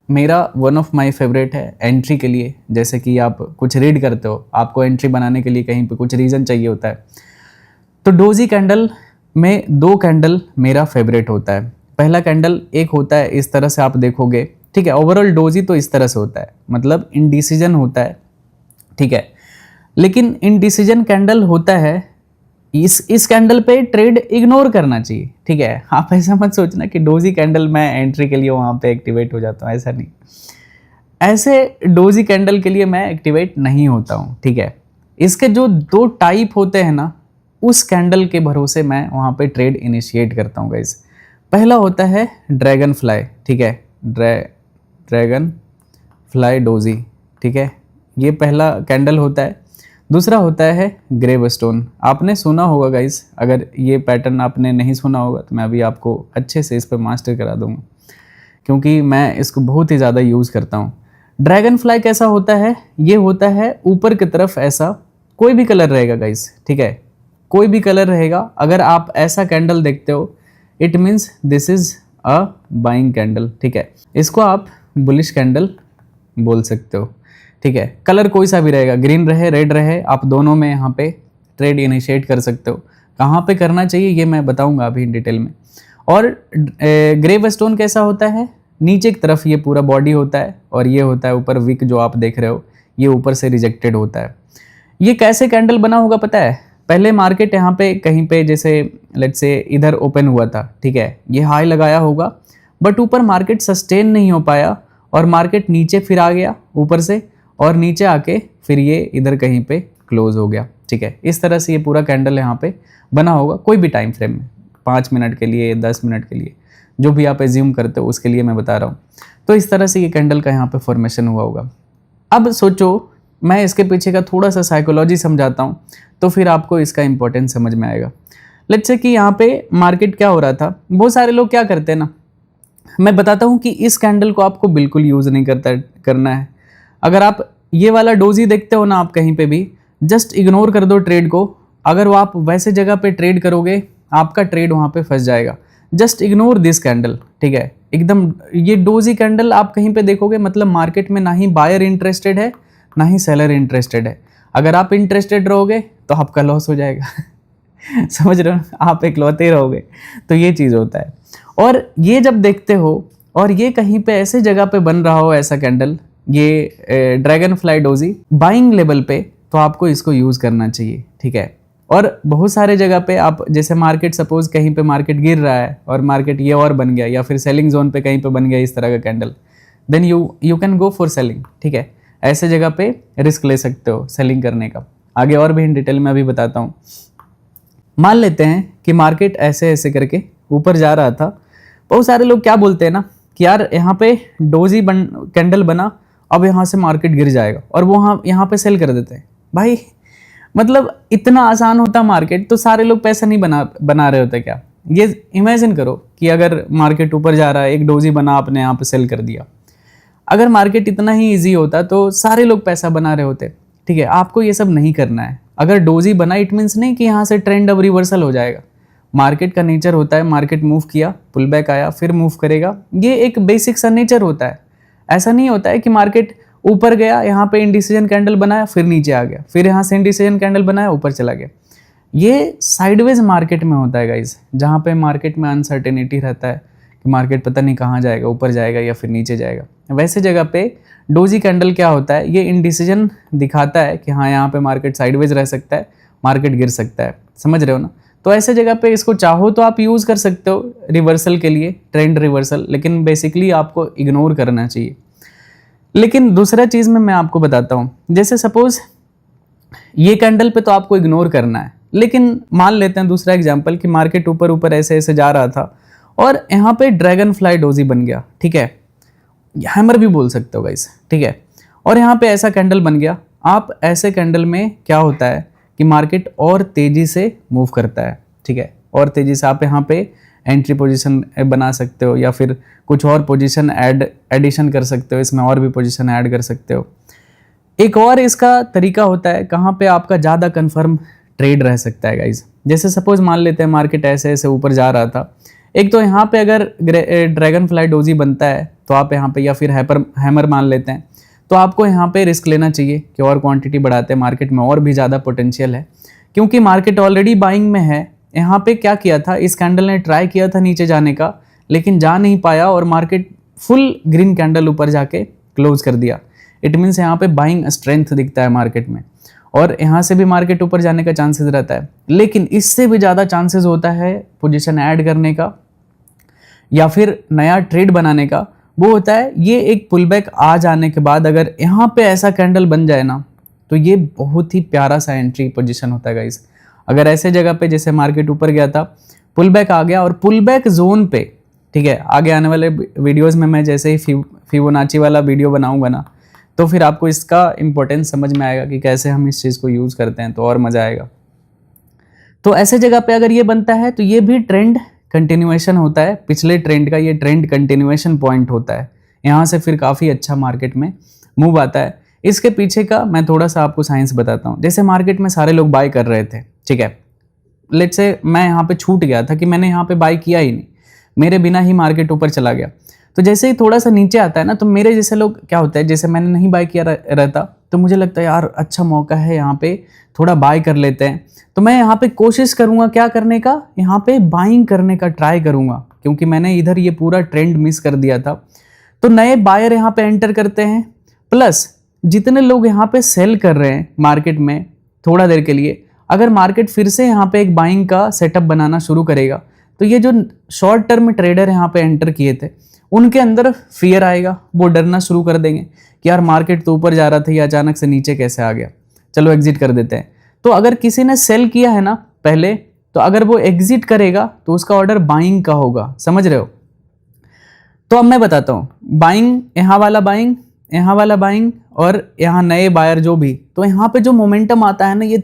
मेरा वन ऑफ माय फेवरेट है एंट्री के लिए। जैसे कि आप कुछ रीड करते हो, आपको एंट्री बनाने के लिए कहीं पे कुछ रीज़न चाहिए होता है, तो डोजी कैंडल में 2 कैंडल मेरा फेवरेट होता है। पहला कैंडल एक होता है इस तरह से, आप देखोगे, ठीक है। ओवरऑल डोजी तो इस तरह से होता है, मतलब इनडिसीजन होता है, ठीक है। लेकिन इनडिसीजन कैंडल होता है, इस कैंडल पे ट्रेड इग्नोर करना चाहिए, ठीक है। आप ऐसा मत सोचना कि डोजी कैंडल मैं एंट्री के लिए वहाँ पे एक्टिवेट हो जाता हूँ, ऐसा नहीं। ऐसे डोजी कैंडल के लिए मैं एक्टिवेट नहीं होता हूँ, ठीक है। इसके जो 2 टाइप होते हैं ना, उस कैंडल के भरोसे मैं वहाँ पे ट्रेड इनिशिएट करता हूँ गाइस। पहला होता है ड्रैगन फ्लाई, ठीक है, ड्रैगन फ्लाई डोजी, ठीक है, ये पहला कैंडल होता है। दूसरा होता है ग्रेवस्टोन। आपने सुना होगा गाइस, अगर ये पैटर्न आपने नहीं सुना होगा तो मैं अभी आपको अच्छे से इस पर मास्टर करा दूंगा, क्योंकि मैं इसको बहुत ही ज़्यादा यूज़ करता हूँ। ड्रैगन फ्लाई कैसा होता है, ये होता है ऊपर की तरफ ऐसा, कोई भी कलर रहेगा गाइस, ठीक है, कोई भी कलर रहेगा। अगर आप ऐसा कैंडल देखते हो, it means this is a buying candle, ठीक है। इसको आप बुलिश कैंडल बोल सकते हो, ठीक है। कलर कोई सा भी रहेगा, ग्रीन रहे रेड रहे, आप दोनों में यहाँ पे ट्रेड इनिशिएट कर सकते हो। कहाँ पे करना चाहिए ये मैं बताऊंगा अभी डिटेल में। और ग्रेवस्टोन कैसा होता है, नीचे की तरफ ये पूरा बॉडी होता है और ये होता है ऊपर विक जो आप देख रहे हो, ये ऊपर से रिजेक्टेड होता है। ये कैसे कैंडल बना होगा पता है, पहले मार्केट यहाँ पे कहीं पे जैसे लेट्स से इधर ओपन हुआ था, ठीक है, ये हाई लगाया होगा, बट ऊपर मार्केट सस्टेन नहीं हो पाया और मार्केट नीचे फिर आ गया ऊपर से, और नीचे आके फिर ये इधर कहीं पे क्लोज हो गया, ठीक है। इस तरह से ये पूरा कैंडल यहाँ पे बना होगा, कोई भी टाइम फ्रेम में, 5 मिनट के लिए, 10 मिनट के लिए, जो भी आप एज्यूम करते हो उसके लिए मैं बता रहा हूँ। तो इस तरह से ये कैंडल का यहाँ पे फॉर्मेशन हुआ होगा। अब सोचो, मैं इसके पीछे का थोड़ा सा साइकोलॉजी समझाता हूँ तो फिर आपको इसका इंपॉर्टेंस समझ में आएगा। लेट्स से कि यहाँ पे मार्केट क्या हो रहा था, बहुत सारे लोग क्या करते हैं ना, मैं बताता हूँ कि इस कैंडल को आपको बिल्कुल यूज़ नहीं करना है। अगर आप ये वाला डोजी देखते हो ना, आप कहीं पे भी जस्ट इग्नोर कर दो ट्रेड को। अगर वो आप वैसे जगह पे ट्रेड करोगे, आपका ट्रेड वहाँ पे फंस जाएगा। जस्ट इग्नोर दिस कैंडल, ठीक है, एकदम। ये डोजी कैंडल आप कहीं पे देखोगे, मतलब मार्केट में ना ही बायर इंटरेस्टेड है ना ही सेलर इंटरेस्टेड है। अगर आप इंटरेस्टेड रहोगे तो आपका लॉस हो जाएगा समझ रहे हो, आप इकलौते रहोगे। तो ये चीज़ होता है। और ये जब देखते हो और ये कहीं पे ऐसे जगह पे बन रहा हो ऐसा कैंडल, ये dragon fly doji buying level पे, तो आपको इसको यूज़ करना चाहिए, ठीक है। और बहुत सारे जगह पे आप जैसे मार्केट, सपोज कहीं पे मार्केट गिर रहा है और मार्केट ये और बन गया, या फिर सेलिंग जोन पे कहीं पे बन गया इस तरह का candle, then you can go for selling, ठीक है। ऐसे जगह पे रिस्क ले सकते हो सेलिंग करने का। आगे और भी इन डिटेल में अभी बताता हूँ। मान लेते हैं कि मार्केट ऐसे ऐसे करके ऊपर जा रहा था। बहुत सारे लोग क्या बोलते हैं ना कि यार यहाँ पे डोजी कैंडल बना, अब यहाँ से मार्केट गिर जाएगा, और वो यहाँ पे सेल कर देते हैं। भाई मतलब इतना आसान होता मार्केट तो सारे लोग पैसा नहीं बना रहे होते क्या? ये इमेजिन करो कि अगर मार्केट ऊपर जा रहा है, एक डोजी बना, आपने यहाँ पे सेल कर दिया। अगर मार्केट इतना ही इजी होता तो सारे लोग पैसा बना रहे होते, ठीक है। आपको ये सब नहीं करना है। अगर डोजी बना, इट मीन्स नहीं कि यहाँ से ट्रेंड अब रिवर्सल हो जाएगा। मार्केट का नेचर होता है, मार्केट मूव किया, पुल बैक आया, फिर मूव करेगा, ये एक बेसिक सा नेचर होता है। ऐसा नहीं होता है कि मार्केट ऊपर गया, यहाँ पे इंडिसीजन कैंडल बनाया, फिर नीचे आ गया, फिर यहाँ से इंडिसीजन कैंडल बनाया, ऊपर चला गया। ये साइडवेज मार्केट में होता है गाइस, जहाँ पे मार्केट में अनसर्टेनिटी रहता है कि मार्केट पता नहीं कहाँ जाएगा, ऊपर जाएगा या फिर नीचे जाएगा। वैसे जगह पे डोजी कैंडल क्या होता है, ये इंडिसीजन दिखाता है कि हाँ यहाँ पे मार्केट साइडवेज रह सकता है, मार्केट गिर सकता है। समझ रहे हो ना? तो ऐसे जगह पे इसको चाहो तो आप यूज़ कर सकते हो रिवर्सल के लिए, ट्रेंड रिवर्सल, लेकिन बेसिकली आपको इग्नोर करना चाहिए। लेकिन दूसरा चीज़ में मैं आपको बताता हूँ, जैसे सपोज ये कैंडल पे तो आपको इग्नोर करना है, लेकिन मान लेते हैं दूसरा एग्जांपल कि मार्केट ऊपर ऊपर ऐसे ऐसे जा रहा था और यहाँ पे ड्रैगन फ्लाई डोजी बन गया, ठीक है, हैमर भी बोल सकते हो गाइस, ठीक है। और यहाँ पे ऐसा कैंडल बन गया। आप ऐसे कैंडल में क्या होता है कि मार्केट और तेज़ी से मूव करता है, ठीक है, और तेज़ी से आप यहाँ पे एंट्री पोजीशन बना सकते हो या फिर कुछ और पोजीशन एडिशन कर सकते हो, इसमें और भी पोजीशन ऐड कर सकते हो। एक और इसका तरीका होता है कहाँ पे आपका ज़्यादा कंफर्म ट्रेड रह सकता है गाइज। जैसे सपोज मान लेते हैं मार्केट ऐसे ऐसे ऊपर जा रहा था, एक तो यहाँ पे अगर ड्रैगन फ्लाई डोजी बनता है तो आप यहाँ पे, या फिर हैमर मान लेते हैं, तो आपको यहाँ पे रिस्क लेना चाहिए कि और क्वांटिटी बढ़ाते हैं, मार्केट में और भी ज़्यादा पोटेंशियल है, क्योंकि मार्केट ऑलरेडी बाइंग में है। यहाँ पे क्या किया था, इस कैंडल ने ट्राई किया था नीचे जाने का, लेकिन जा नहीं पाया और मार्केट फुल ग्रीन कैंडल ऊपर जाके क्लोज कर दिया। इट मीन्स यहाँ पे बाइंग स्ट्रेंथ दिखता है मार्केट में, और यहाँ से भी मार्केट ऊपर जाने का चांसेस रहता है। लेकिन इससे भी ज़्यादा चांसेस होता है पोजीशन ऐड करने का या फिर नया ट्रेड बनाने का, वो होता है ये एक पुल बैक आ जाने के बाद अगर यहाँ पे ऐसा कैंडल बन जाए ना, तो ये बहुत ही प्यारा सा एंट्री पोजीशन होता है गाइस। अगर ऐसे जगह पे जैसे मार्केट ऊपर गया था, पुल बैक आ गया और पुल बैक जोन पे, ठीक है, आगे आने वाले वीडियोस में मैं जैसे ही फिबोनाची वाला वीडियो बनाऊंगा ना, तो फिर आपको इसका इंपॉर्टेंस समझ में आएगा कि कैसे हम इस चीज़ को यूज़ करते हैं, तो और मज़ा आएगा। तो ऐसे जगह पे अगर ये बनता है तो ये भी ट्रेंड कंटिन्यूएशन होता है, पिछले ट्रेंड का ये ट्रेंड कंटिन्यूएशन पॉइंट होता है। यहाँ से फिर काफ़ी अच्छा मार्केट में मूव आता है। इसके पीछे का मैं थोड़ा सा आपको साइंस बताता हूँ। जैसे मार्केट में सारे लोग बाय कर रहे थे, ठीक है, लेट्स से मैं यहाँ पे छूट गया था कि मैंने यहाँ पे बाय किया ही नहीं, मेरे बिना ही मार्केट ऊपर चला गया। तो जैसे ही थोड़ा सा नीचे आता है ना, तो मेरे जैसे लोग क्या होता है, जैसे मैंने नहीं बाय किया रहता, तो मुझे लगता है यार अच्छा मौका है, यहाँ पे थोड़ा बाय कर लेते हैं। तो मैं यहाँ पे कोशिश करूँगा क्या करने का, यहाँ पे बाइंग करने का ट्राई करूँगा, क्योंकि मैंने इधर ये पूरा ट्रेंड मिस कर दिया था। तो नए बायर यहाँ पे एंटर करते हैं, प्लस जितने लोग यहाँ पे सेल कर रहे हैं मार्केट में थोड़ा देर के लिए, अगर मार्केट फिर से यहाँ पे एक बाइंग का सेटअप बनाना शुरू करेगा, तो ये जो शॉर्ट टर्म ट्रेडर यहाँ पे एंटर किए थे, उनके अंदर फियर आएगा, वो डरना शुरू कर देंगे कि यार मार्केट तो ऊपर जा रहा था, ये अचानक से नीचे कैसे आ गया, चलो एग्जिट कर देते हैं। तो अगर किसी ने सेल किया है ना पहले, तो अगर वो एग्जिट करेगा तो उसका ऑर्डर बाइंग का होगा, समझ रहे हो। तो अब मैं बताता हूँ, बाइंग, यहाँ वाला बाइंग, यहाँ वाला बाइंग और यहाँ नए बायर जो भी, तो यहाँ पे जो मोमेंटम आता है ना, ये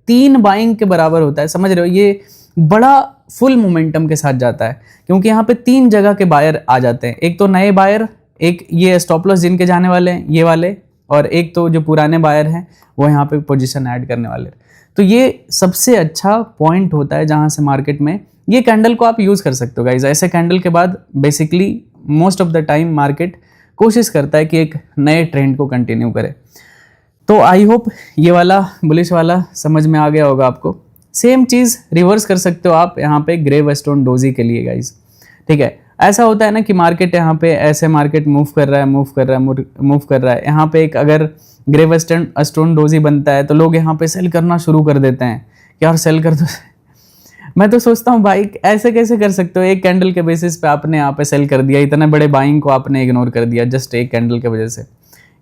3 बाइंग के बराबर होता है, समझ रहे हो। ये बड़ा फुल मोमेंटम के साथ जाता है, क्योंकि यहाँ पे 3 जगह के बायर आ जाते हैं। एक तो नए बायर, एक ये स्टॉप लॉस जिनके जाने वाले हैं ये वाले, और एक तो जो पुराने बायर हैं वो यहाँ पे पोजीशन ऐड करने वाले। तो ये सबसे अच्छा पॉइंट होता है जहाँ से मार्केट में ये कैंडल को आप यूज़ कर सकते हो गाइज। ऐसे कैंडल के बाद basically most of the time market कोशिश करता है कि एक नए ट्रेंड को कंटिन्यू करे। तो आई होप ये वाला बुलिश वाला समझ में आ गया होगा आपको। सेम चीज़ रिवर्स कर सकते हो आप यहाँ पे ग्रे वेस्टर्न डोजी के लिए गाइज, ठीक है। ऐसा होता है ना कि मार्केट यहाँ पे ऐसे मार्केट मूव कर रहा है, यहाँ पे एक अगर ग्रे वेस्टर्न स्टोन डोजी बनता है तो लोग यहाँ पे सेल करना शुरू कर देते हैं कि यार सेल कर दो। मैं तो सोचता हूँ भाई ऐसे कैसे कर सकते हो, एक कैंडल के बेसिस पे आपने यहाँ पे सेल कर दिया, इतने बड़े बाइंग को आपने इग्नोर कर दिया जस्ट एक कैंडल की वजह से।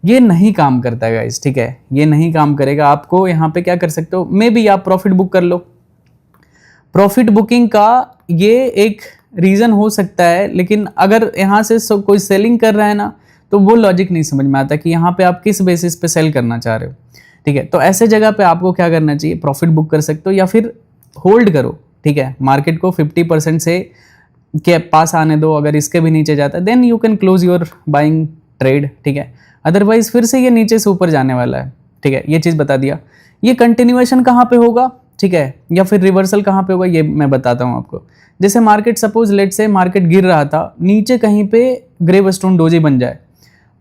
ये नहीं काम करता है गाइस, ठीक है, ये नहीं काम करेगा। आपको यहाँ पे क्या कर सकते हो, मे बी आप प्रॉफिट बुक कर लो। प्रॉफिट बुकिंग का ये एक रीज़न हो सकता है, लेकिन अगर यहाँ से कोई सेलिंग कर रहा है ना, तो वो लॉजिक नहीं समझ में आता कि यहाँ पे आप किस बेसिस पे सेल करना चाह रहे हो, ठीक है। तो ऐसे जगह पे आपको क्या करना चाहिए, प्रॉफिट बुक कर सकते हो या फिर होल्ड करो, ठीक है। मार्केट को 50% से के पास आने दो, अगर इसके भी नीचे जाता है then you can close your buying trade, ठीक है। अदरवाइज फिर से ये नीचे से ऊपर जाने वाला है, ठीक है। ये चीज़ बता दिया। ये कंटिन्यूएशन कहाँ पे होगा, ठीक है, या फिर रिवर्सल कहाँ पे होगा, ये मैं बताता हूँ आपको। जैसे मार्केट सपोज लेट से मार्केट गिर रहा था, नीचे कहीं पे ग्रे वेस्टर्न डोजी बन जाए,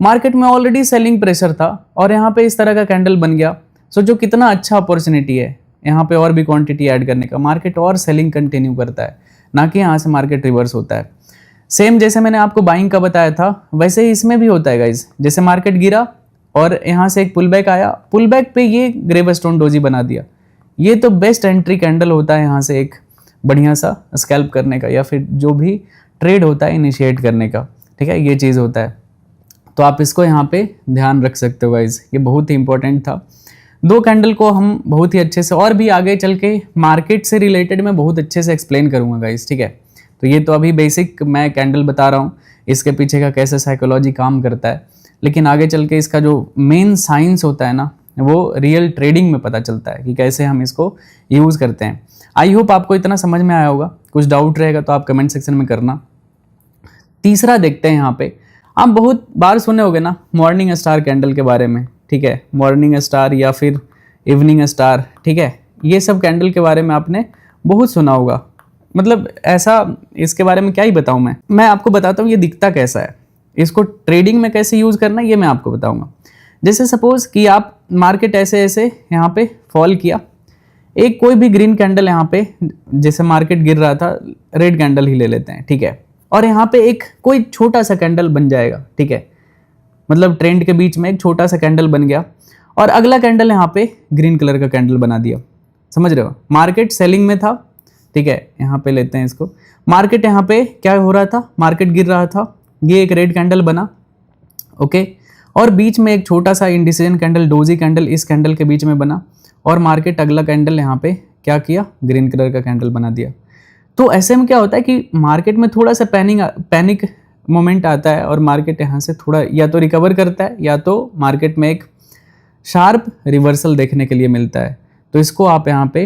मार्केट में ऑलरेडी सेलिंग प्रेशर था और यहाँ पे इस तरह का कैंडल बन गया, सोचो कितना अच्छा अपॉर्चुनिटी है यहाँ पे और भी क्वांटिटी ऐड करने का। मार्केट और सेलिंग कंटिन्यू करता है, ना कि यहाँ से मार्केट रिवर्स होता है। सेम जैसे मैंने आपको बाइंग का बताया था, वैसे ही इसमें भी होता है गाइज। जैसे मार्केट गिरा और यहाँ से एक पुल बैक आया, पुल बैक पे ये ग्रे वेस्टर्न डोजी बना दिया, ये तो बेस्ट एंट्री कैंडल होता है यहाँ से एक बढ़िया सा स्कैल्प करने का, या फिर जो भी ट्रेड होता है इनिशिएट करने का, ठीक है। ये चीज़ होता है, तो आप इसको यहाँ पे ध्यान रख सकते हो गाइज, ये बहुत ही इंपॉर्टेंट था। 2 कैंडल को हम बहुत ही अच्छे से और भी आगे चल के मार्केट से रिलेटेड मैं बहुत अच्छे से एक्सप्लेन करूँगा गाइज, ठीक है। तो ये तो अभी बेसिक मैं कैंडल बता रहा हूँ, इसके पीछे का कैसे साइकोलॉजी काम करता है, लेकिन आगे चल के इसका जो मेन साइंस होता है ना, वो रियल ट्रेडिंग में पता चलता है कि कैसे हम इसको यूज़ करते हैं। आई होप आपको इतना समझ में आया होगा। कुछ डाउट रहेगा तो आप कमेंट सेक्शन में करना। तीसरा देखते हैं यहाँ पे, आप बहुत बार सुने होंगे ना मॉर्निंग स्टार कैंडल के बारे में, ठीक है। मॉर्निंग स्टार या फिर इवनिंग स्टार, ठीक है, ये सब कैंडल के बारे में आपने बहुत सुना होगा। मतलब ऐसा इसके बारे में क्या ही बताऊँ मैं आपको बताता हूँ ये दिखता कैसा है, इसको ट्रेडिंग में कैसे यूज़ करना है ये मैं आपको बताऊँगा। जैसे सपोज़ कि आप मार्केट ऐसे ऐसे यहाँ पे फॉल किया, एक कोई भी ग्रीन कैंडल यहाँ पे, जैसे मार्केट गिर रहा था रेड कैंडल ही ले लेते हैं, ठीक है, और यहाँ पे एक कोई छोटा सा कैंडल बन जाएगा, ठीक है, मतलब ट्रेंड के बीच में एक छोटा सा कैंडल बन गया और अगला कैंडल यहाँ पे ग्रीन कलर का कैंडल बना दिया, समझ रहे हो। मार्केट सेलिंग में था, ठीक है, यहाँ पे लेते हैं इसको। मार्केट यहाँ पे क्या हो रहा था, मार्केट गिर रहा था, ये एक रेड कैंडल बना, ओके, और बीच में एक छोटा सा इंडिसीजन कैंडल, डोजी कैंडल इस कैंडल के बीच में बना, और मार्केट अगला कैंडल यहाँ पे क्या किया, ग्रीन कलर का कैंडल बना दिया। तो ऐसे में क्या होता है कि मार्केट में थोड़ा सा पैनिक मोमेंट आता है और मार्केट यहाँ से थोड़ा या तो रिकवर करता है या तो मार्केट में एक शार्प रिवर्सल देखने के लिए मिलता है। तो इसको आप यहाँ पे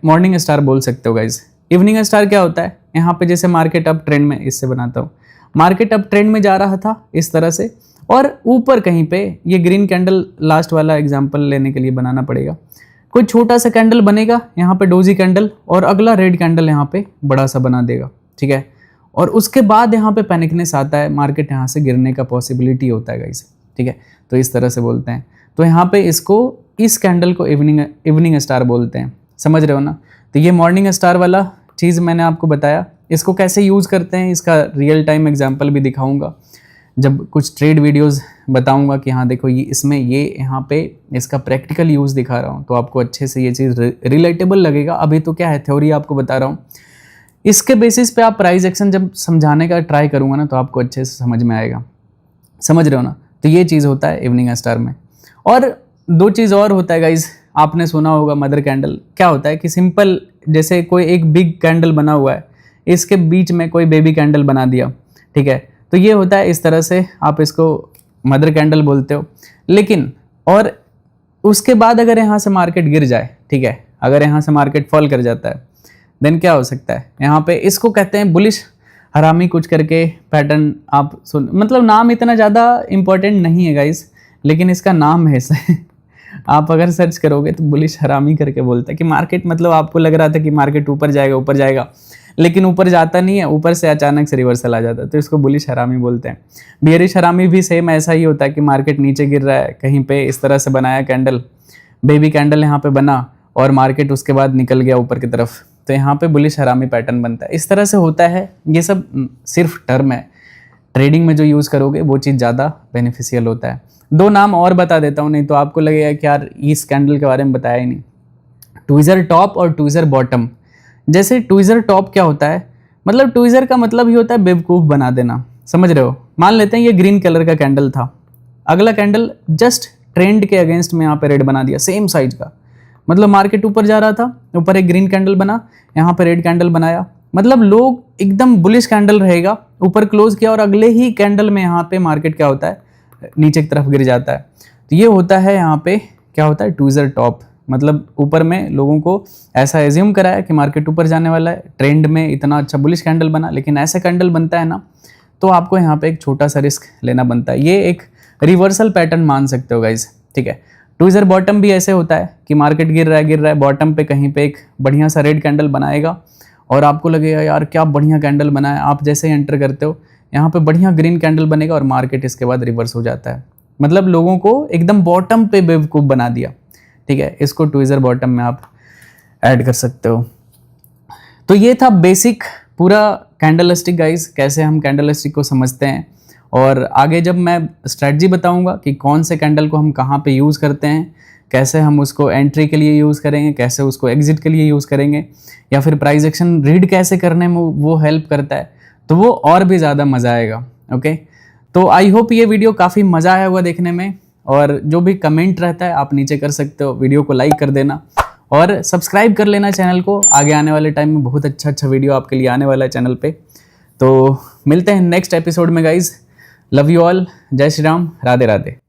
मॉर्निंग स्टार बोल सकते हो गाइज। इवनिंग स्टार क्या होता है, यहाँ पे जैसे मार्केट अप ट्रेंड में, इससे बनाता हूँ, मार्केट अप ट्रेंड में जा रहा था इस तरह से, और ऊपर कहीं पे ये ग्रीन कैंडल, लास्ट वाला एग्जांपल लेने के लिए बनाना पड़ेगा, कोई छोटा सा कैंडल बनेगा यहाँ पे डोजी कैंडल, और अगला रेड कैंडल यहाँ पे बड़ा सा बना देगा, ठीक है, और उसके बाद यहाँ पे पैनिकनेस आता है, मार्केट यहाँ से गिरने का पॉसिबिलिटी होता है गाइस, ठीक है। तो इस तरह से बोलते हैं। तो यहाँ पे इसको, इस कैंडल को इवनिंग स्टार बोलते हैं, समझ रहे हो ना। तो ये मॉर्निंग स्टार वाला चीज़ मैंने आपको बताया, इसको कैसे यूज़ करते हैं इसका रियल टाइम एग्जाम्पल भी दिखाऊंगा जब कुछ ट्रेड वीडियोस बताऊंगा कि हाँ देखो ये इसमें ये यहाँ पे इसका प्रैक्टिकल यूज़ दिखा रहा हूँ, तो आपको अच्छे से ये चीज़ रिलेटेबल लगेगा। अभी तो क्या है, थ्योरी आपको बता रहा हूँ, इसके बेसिस पे आप प्राइस एक्शन जब समझाने का ट्राई करूँगा ना तो आपको अच्छे से समझ में आएगा, समझ रहे हो ना। तो ये चीज़ होता है इवनिंग स्टार में। और दो चीज़ और होता है गाइज, आपने सुना होगा मदर कैंडल। क्या होता है कि सिंपल जैसे कोई एक बिग कैंडल बना हुआ है, इसके बीच में कोई बेबी कैंडल बना दिया, ठीक है, तो ये होता है इस तरह से, आप इसको मदर कैंडल बोलते हो। लेकिन और उसके बाद अगर यहाँ से मार्केट गिर जाए, ठीक है, अगर यहाँ से मार्केट फॉल कर जाता है, देन क्या हो सकता है, यहाँ पे इसको कहते हैं बुलिश हरामी कुछ करके पैटर्न। आप सुन, मतलब नाम इतना ज़्यादा इंपॉर्टेंट नहीं है गाइस, लेकिन इसका नाम है ऐसे आप अगर सर्च करोगे तो बुलिश हरामी करके बोलता है कि मार्केट, मतलब आपको लग रहा था कि मार्केट ऊपर जाएगा, लेकिन ऊपर जाता नहीं है, ऊपर से अचानक से रिवर्सल आ जाता है, तो इसको बुलिश हरामी बोलते हैं। बियरिश हरामी भी सेम ऐसा ही होता है कि मार्केट नीचे गिर रहा है, कहीं पे इस तरह से बनाया कैंडल, बेबी कैंडल यहाँ पे बना और मार्केट उसके बाद निकल गया ऊपर की तरफ, तो यहाँ पे बुलिश हरामी पैटर्न बनता है। इस तरह से होता है। ये सब सिर्फ टर्म है, ट्रेडिंग में जो यूज़ करोगे वो चीज़ ज़्यादा बेनिफिशियल होता है। दो नाम और बता देता हूँ, नहीं तो आपको लगेगा कि यार इस कैंडल के बारे में बताया ही नहीं। ट्विज़र टॉप और ट्विज़र बॉटम। जैसे ट्विज़र टॉप क्या होता है, मतलब ट्विज़र का मतलब ही होता है बेवकूफ़ बना देना, समझ रहे हो। मान लेते हैं ये ग्रीन कलर का कैंडल था, अगला कैंडल जस्ट ट्रेंड के अगेंस्ट में यहाँ पे रेड बना दिया, सेम साइज का, मतलब मार्केट ऊपर जा रहा था, ऊपर एक ग्रीन कैंडल बना, यहाँ पे रेड कैंडल बनाया, मतलब लोग एकदम बुलिश कैंडल रहेगा, ऊपर क्लोज किया और अगले ही कैंडल में यहाँ पे मार्केट क्या होता है, नीचे की तरफ गिर जाता है। तो ये होता है यहाँ पे क्या होता है, ट्विज़र टॉप। मतलब ऊपर में लोगों को ऐसा एज्यूम कराया कि मार्केट ऊपर जाने वाला है, ट्रेंड में इतना अच्छा बुलिश कैंडल बना, लेकिन ऐसा कैंडल बनता है ना तो आपको यहाँ पे एक छोटा सा रिस्क लेना बनता है। ये एक रिवर्सल पैटर्न मान सकते हो गाइज, ठीक है। ट्विज़र बॉटम भी ऐसे होता है कि मार्केट गिर रहा है, बॉटम पे कहीं पे एक बढ़िया सा रेड कैंडल बनाएगा और आपको लगेगा यार क्या बढ़िया कैंडल बनाया, आप जैसे ही एंटर करते हो यहाँ पे बढ़िया ग्रीन कैंडल बनेगा और मार्केट इसके बाद रिवर्स हो जाता है। मतलब लोगों को एकदम बॉटम पे बेवकूफ़ बना दिया, ठीक है। इसको ट्विज़र बॉटम में आप ऐड कर सकते हो। तो ये था बेसिक पूरा कैंडलस्टिक गाइस, कैसे हम कैंडलस्टिक को समझते हैं। और आगे जब मैं स्ट्रेटजी बताऊंगा कि कौन से कैंडल को हम कहाँ पे यूज़ करते हैं, कैसे हम उसको एंट्री के लिए यूज़ करेंगे, कैसे उसको एग्जिट के लिए यूज़ करेंगे, या फिर प्राइस एक्शन रीड कैसे करने में वो हेल्प करता है, तो वो और भी ज़्यादा मज़ा आएगा। ओके, तो आई होप ये वीडियो काफ़ी मज़ा आया होगा देखने में। और जो भी कमेंट रहता है आप नीचे कर सकते हो, वीडियो को लाइक कर देना और सब्सक्राइब कर लेना चैनल को। आगे आने वाले टाइम में बहुत अच्छा वीडियो आपके लिए आने वाला है चैनल पे। तो मिलते हैं नेक्स्ट एपिसोड में गाइज। लव यू ऑल, जय श्री राम, राधे राधे।